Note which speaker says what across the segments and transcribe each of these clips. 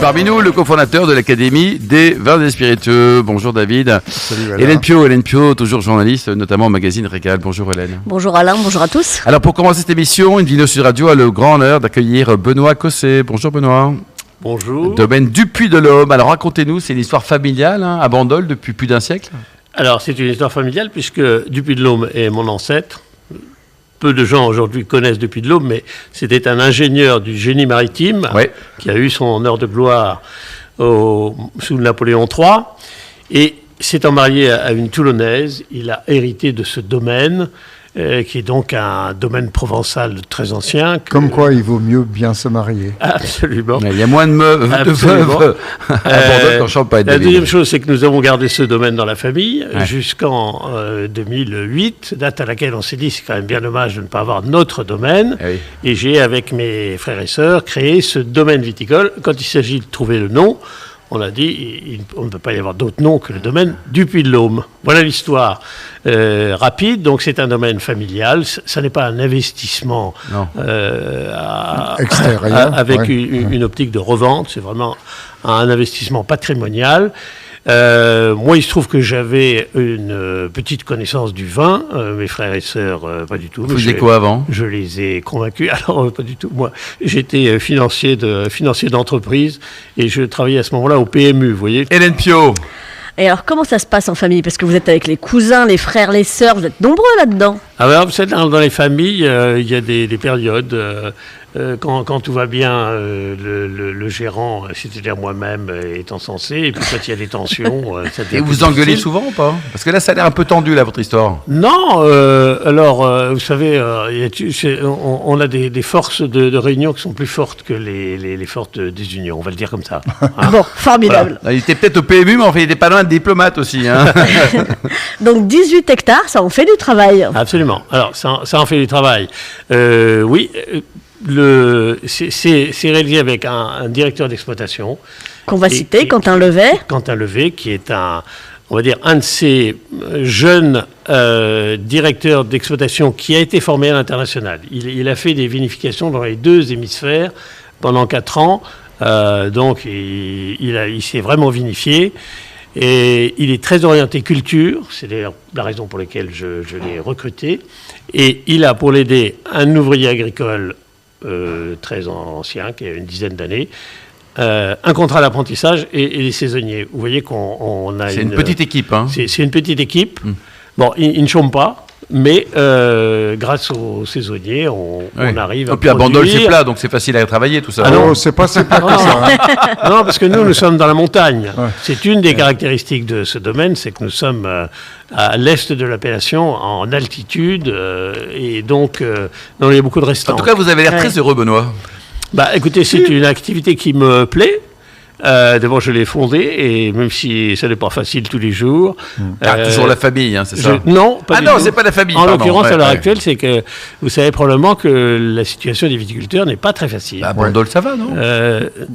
Speaker 1: parmi nous le cofondateur de l'Académie des vins et spiritueux. Bonjour David.
Speaker 2: Salut Alain.
Speaker 1: Hélène Pio, toujours journaliste, notamment au magazine Régal. Bonjour Hélène.
Speaker 3: Bonjour Alain, bonjour à tous.
Speaker 1: Alors pour commencer cette émission, une vidéo sur radio a le grand honneur d'accueillir Benoît Cosset. Bonjour Benoît.
Speaker 4: Bonjour.
Speaker 1: Domaine du Puy-de-Dôme. Alors racontez-nous, c'est une histoire familiale à Bandol depuis plus d'un siècle.
Speaker 4: Alors c'est une histoire familiale puisque du Puy-de-Dôme est mon ancêtre. Peu de gens aujourd'hui connaissent du Puy-de-Dôme, mais c'était un ingénieur du génie maritime qui a eu son heure de gloire sous Napoléon III. Et s'étant marié à une Toulonnaise, il a hérité de ce domaine, qui est donc un domaine provençal très ancien.
Speaker 2: Comme quoi, il vaut mieux bien se marier.
Speaker 4: Absolument.
Speaker 1: Il y a moins de veuves à Bandol qu'en Champagne.
Speaker 4: La deuxième chose, c'est que nous avons gardé ce domaine dans la famille jusqu'en 2008, date à laquelle on s'est dit c'est quand même bien dommage de ne pas avoir notre domaine. Et j'ai, avec mes frères et sœurs, créé ce domaine viticole. Quand il s'agit de trouver le nom, on a dit on ne peut pas y avoir d'autre nom que le domaine du Puy-de-Dôme. Voilà l'histoire rapide. Donc c'est un domaine familial. Ça n'est pas un investissement
Speaker 2: extérieur
Speaker 4: avec une optique de revente. C'est vraiment un investissement patrimonial. Moi, il se trouve que j'avais une petite connaissance du vin. Mes frères et sœurs, pas du tout.
Speaker 1: Vous faisiez quoi avant ?
Speaker 4: Je les ai convaincus. Alors, pas du tout. Moi, j'étais financier d'entreprise et je travaillais à ce moment-là au PMU, vous voyez.
Speaker 1: Hélène Pio.
Speaker 3: Et alors, comment ça se passe en famille ? Parce que vous êtes avec les cousins, les frères, les sœurs, vous êtes nombreux là-dedans.
Speaker 4: Ah ben, vous savez, dans les familles, il y a des périodes. Quand tout va bien, le gérant, c'est-à-dire moi-même, est encensé. Et puis quand il y a des tensions, ça devient.
Speaker 1: Et vous engueulez souvent ou pas ? Parce que là, ça a l'air un peu tendu, là, votre histoire.
Speaker 4: Non, vous savez, on a des forces de réunion qui sont plus fortes que les forces des unions, on va le dire comme ça. Hein.
Speaker 3: Bon, formidable.
Speaker 1: Voilà. Il était peut-être au PMU, mais enfin, il était pas loin de diplomate aussi.
Speaker 3: Donc 18 hectares, ça en fait du travail.
Speaker 4: Absolument. Alors, ça en fait du travail. Oui. C'est réalisé avec un directeur d'exploitation.
Speaker 3: Qu'on va citer, Quentin Levet.
Speaker 4: Quentin Levet, qui est un de ces jeunes directeurs d'exploitation qui a été formé à l'international. Il a fait des vinifications dans les deux hémisphères pendant 4 ans. Donc, il s'est vraiment vinifié. Et il est très orienté culture, c'est d'ailleurs la raison pour laquelle je l'ai recruté. Et il a pour l'aider un ouvrier agricole très ancien, qui a une dizaine d'années, un contrat d'apprentissage et des saisonniers. Vous voyez qu'on a
Speaker 1: c'est une petite équipe. Hein.
Speaker 4: C'est une petite équipe. Bon, ils ne chôment pas, mais grâce aux saisonniers, on arrive à
Speaker 1: puis à Bandol, c'est plat, donc c'est facile à travailler, tout ça.
Speaker 2: Ah non, c'est pas si plat que ça. Hein.
Speaker 4: Non, parce que nous sommes dans la montagne. Ouais. C'est une des caractéristiques de ce domaine, c'est que nous sommes à l'est de l'appellation, en altitude, et donc il y a beaucoup de restants.
Speaker 1: En tout cas, vous avez l'air très heureux, Benoît.
Speaker 4: Bah, écoutez, c'est une activité qui me plaît. D'abord, je l'ai fondée, et même si ça n'est pas facile tous les jours.
Speaker 1: Toujours la famille, c'est ça ?
Speaker 4: Non, pas du tout.
Speaker 1: C'est pas la famille.
Speaker 4: En l'occurrence, à l'heure actuelle, c'est que vous savez probablement que la situation des viticulteurs n'est pas très facile.
Speaker 1: À Bandol, ça va, non ?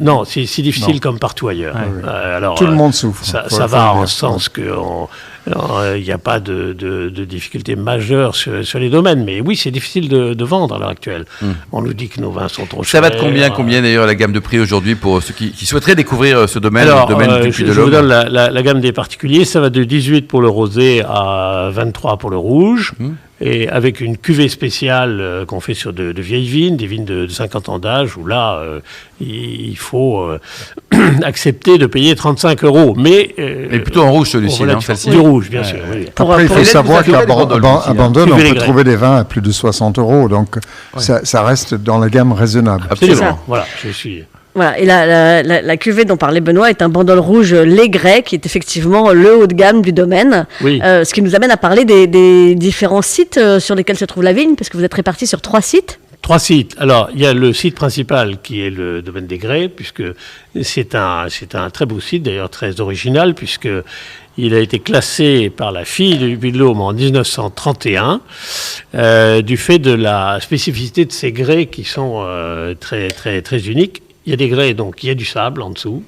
Speaker 4: Non, c'est difficile comme partout ailleurs. Alors,
Speaker 2: tout le monde souffre.
Speaker 4: Ça va en ce sens que il n'y a pas de difficultés majeures sur les domaines. Mais oui, c'est difficile de vendre à l'heure actuelle. On nous dit que nos vins sont trop chers.
Speaker 1: Ça va de combien d'ailleurs la gamme de prix aujourd'hui pour ceux qui souhaiteraient découvrir ce domaine,
Speaker 4: Alors,
Speaker 1: le domaine du Puy-de-Dôme ?
Speaker 4: Je vous donne la gamme des particuliers. Ça va de 18 pour le rosé à 23 pour le rouge. Et avec une cuvée spéciale qu'on fait sur de vieilles vignes, des vignes de 50 ans d'âge, où là, il faut accepter de payer 35 €. Mais
Speaker 1: plutôt en rouge, celui-ci,
Speaker 4: celle-ci. Du rouge, bien sûr. Oui.
Speaker 2: Après, il faut savoir qu'à Bandol, on peut trouver des vins à plus de 60 €. Donc, ça reste dans la gamme raisonnable.
Speaker 4: Absolument. Voilà, je suis...
Speaker 3: Voilà, et la cuvée dont parlait Benoît est un Bandol rouge Légret, qui est effectivement le haut de gamme du domaine.
Speaker 4: Oui.
Speaker 3: Ce qui nous amène à parler des différents sites sur lesquels se trouve la vigne, parce que vous êtes répartis sur 3 sites.
Speaker 4: 3 sites. Alors, il y a le site principal qui est le domaine des Grès, puisque c'est un très beau site, d'ailleurs très original, puisque il a été classé par la fille du Puy-de-Dôme en 1931, du fait de la spécificité de ces grès qui sont très, très, très uniques. Il y a des grès, donc il y a du sable en dessous.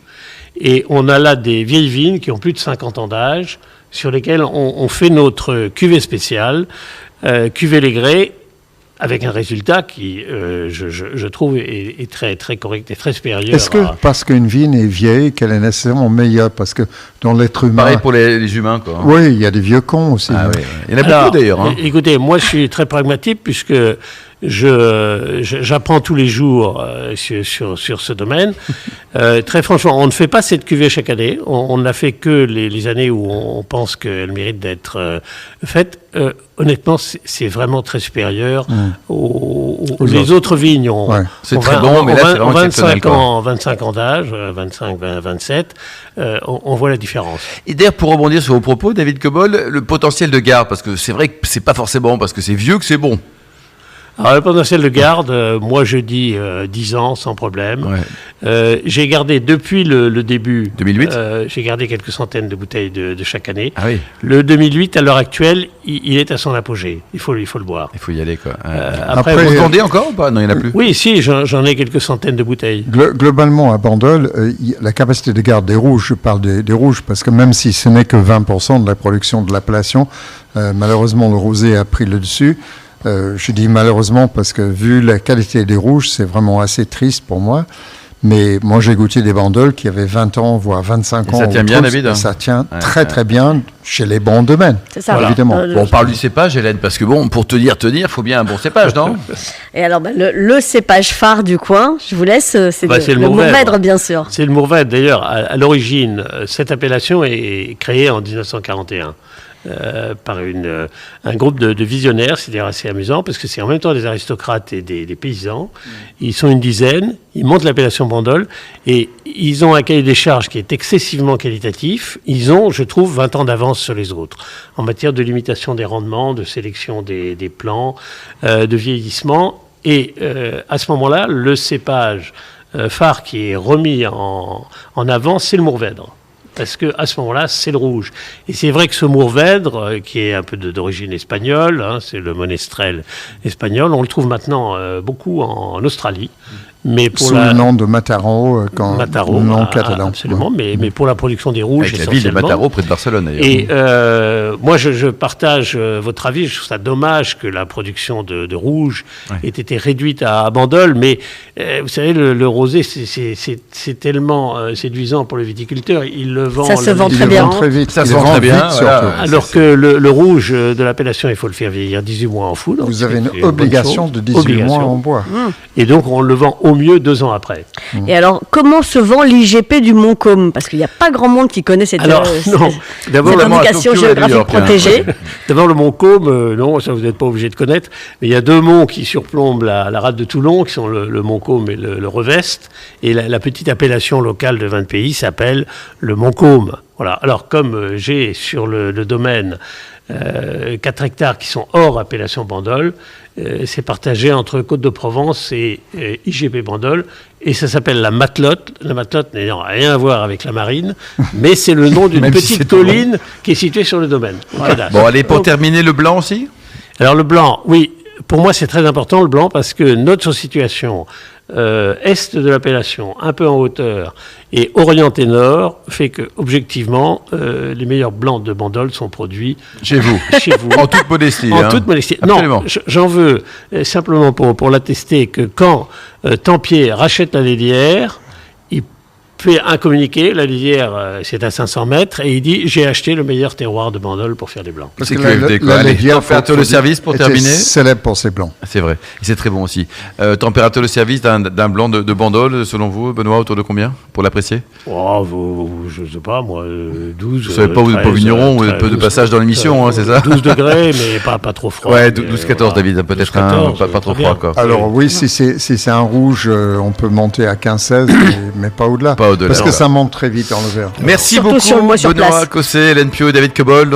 Speaker 4: Et on a là des vieilles vignes qui ont plus de 50 ans d'âge, sur lesquelles on fait notre cuvée spéciale, cuvée les grès, avec un résultat qui, je trouve, est très, très correct et très supérieur.
Speaker 2: Est-ce que parce qu'une vigne est vieille, qu'elle est nécessairement meilleure? Parce que dans l'être humain...
Speaker 1: Pareil pour les humains, quoi.
Speaker 2: Oui, il y a des vieux cons aussi.
Speaker 1: Ah, oui. Il y en a beaucoup d'ailleurs. Hein.
Speaker 4: Écoutez, moi je suis très pragmatique puisque j'apprends tous les jours sur ce domaine. Très franchement, on ne fait pas cette cuvée chaque année. On n'a fait que les années où on pense qu'elle mérite d'être faite. Honnêtement, c'est vraiment très supérieur aux autres vignes.
Speaker 1: C'est très bon, mais là, c'est vraiment
Speaker 4: 25 ans d'âge, 25, 27, on voit la différence.
Speaker 1: Et d'ailleurs, pour rebondir sur vos propos, David Cobol, le potentiel de garde, parce que c'est vrai que c'est pas forcément parce que c'est vieux que c'est bon.
Speaker 4: Alors, le potentiel de garde, moi je dis 10 ans sans problème. Ouais. J'ai gardé depuis le début. 2008 j'ai gardé quelques centaines de bouteilles de chaque année.
Speaker 1: Ah oui.
Speaker 4: Le 2008, à l'heure actuelle, il est à son apogée. Il faut le boire.
Speaker 1: Il faut y aller, quoi.
Speaker 4: Après,
Speaker 1: vous vendez encore ou pas? Non, il n'y en a plus.
Speaker 4: Oui, si, j'en ai quelques centaines de bouteilles.
Speaker 2: Globalement, à Bandol, la capacité de garde des rouges, je parle des rouges, parce que même si ce n'est que 20% de la production de l'appellation, malheureusement, le rosé a pris le dessus. Je dis malheureusement parce que vu la qualité des rouges, c'est vraiment assez triste pour moi. Mais moi, j'ai goûté des Bandoles qui avaient 20 ans, voire 25 ans.
Speaker 1: Ça tient bien, David?
Speaker 2: Ça tient très bien chez les bons domaines.
Speaker 3: C'est ça.
Speaker 2: Évidemment.
Speaker 1: On parle du cépage, Hélène, parce que bon, pour tenir, il faut bien un bon cépage, non?
Speaker 3: Et alors, le cépage phare du coin, je vous laisse, c'est le Mourvèdre, bien sûr.
Speaker 4: C'est le Mourvèdre. D'ailleurs, à l'origine, cette appellation est créée en 1941. Par un groupe de visionnaires, c'est d'ailleurs assez amusant parce que c'est en même temps des aristocrates et des paysans. Ils sont une dizaine, ils montent l'appellation Bandol et ils ont un cahier des charges qui est excessivement qualitatif. Ils ont, je trouve, 20 ans d'avance sur les autres en matière de limitation des rendements, de sélection des plants, de vieillissement. Et à ce moment-là, le cépage phare qui est remis en avant, c'est le Mourvèdre. Parce qu'à ce moment-là, c'est le rouge. Et c'est vrai que ce Mourvèdre, qui est un peu d'origine espagnole, c'est le Monestrel espagnol, on le trouve maintenant beaucoup en Australie. Mais pour
Speaker 2: sous le nom de Mataro,
Speaker 4: Mataro,
Speaker 2: le nom catalan.
Speaker 4: Absolument, mais pour la production des rouges,
Speaker 1: avec la ville de Mataro, près de Barcelone, d'ailleurs.
Speaker 4: Et moi, je partage votre avis. Je trouve ça dommage que la production de rouge ait été réduite à Bandol. Mais vous savez, le rosé, c'est tellement séduisant pour le viticulteur. Il le vend.
Speaker 3: Ça se vend très bien.
Speaker 1: Ça se vend très bien.
Speaker 4: Alors que le rouge de l'appellation, il faut le faire vieillir 18 mois en foudre.
Speaker 2: Vous avez une obligation de 18 mois en bois.
Speaker 4: Et donc, on le vend au mieux 2 ans après.
Speaker 3: Et alors, comment se vend l'IGP du Montcaume? Parce qu'il n'y a pas grand monde qui connaît cette indication géographique protégée.
Speaker 4: D'abord, le Montcaume, non, ça vous n'êtes pas obligé de connaître, mais il y a 2 monts qui surplombent la rade de Toulon, qui sont le Montcaume et le Revest, et la petite appellation locale de vin de pays s'appelle le Montcaume. Voilà. Alors, comme j'ai sur le domaine 4 hectares qui sont hors appellation Bandol, c'est partagé entre Côte-de-Provence et IGP Bandol, et ça s'appelle la Matelote. La Matelote n'ayant rien à voir avec la marine, mais c'est le nom d'une petite colline qui est située sur le domaine.
Speaker 1: Voilà. Bon, allez, pour terminer, le blanc aussi? Alors,
Speaker 4: le blanc, oui. Pour moi, c'est très important, le blanc, parce que notre situation est de l'appellation, un peu en hauteur, et orienté nord, fait que, objectivement, les meilleurs blancs de Bandol sont produits
Speaker 1: chez vous. En toute modestie.
Speaker 4: En toute modestie.
Speaker 1: Absolument.
Speaker 4: Non, j'en veux simplement pour l'attester que quand Tempier rachète la lailière, il fait un communiqué, la lisière c'est à 500 mètres, et il dit j'ai acheté le meilleur terroir de Bandol pour faire des blancs.
Speaker 2: Parce que la
Speaker 1: température de service pour terminer.
Speaker 2: Célèbre pour ses blancs.
Speaker 1: C'est vrai, et c'est très bon aussi. Température de service d'un blanc de Bandol, selon vous, Benoît, autour de combien pour l'apprécier?
Speaker 4: Je sais pas, moi, 12.
Speaker 1: Vous savez pas, vous n'êtes pas vigneron, vous êtes peu de passage dans l'émission, c'est ça?
Speaker 4: 12 degrés, mais pas trop froid.
Speaker 1: Ouais, 12-14, David, peut-être pas trop froid encore.
Speaker 2: Alors oui, si c'est un rouge, on peut monter à 15-16, mais pas au-delà. Parce que ça monte très vite en le verre.
Speaker 1: Merci beaucoup, Benoît Cosset, Hélène Piot et David Cobol.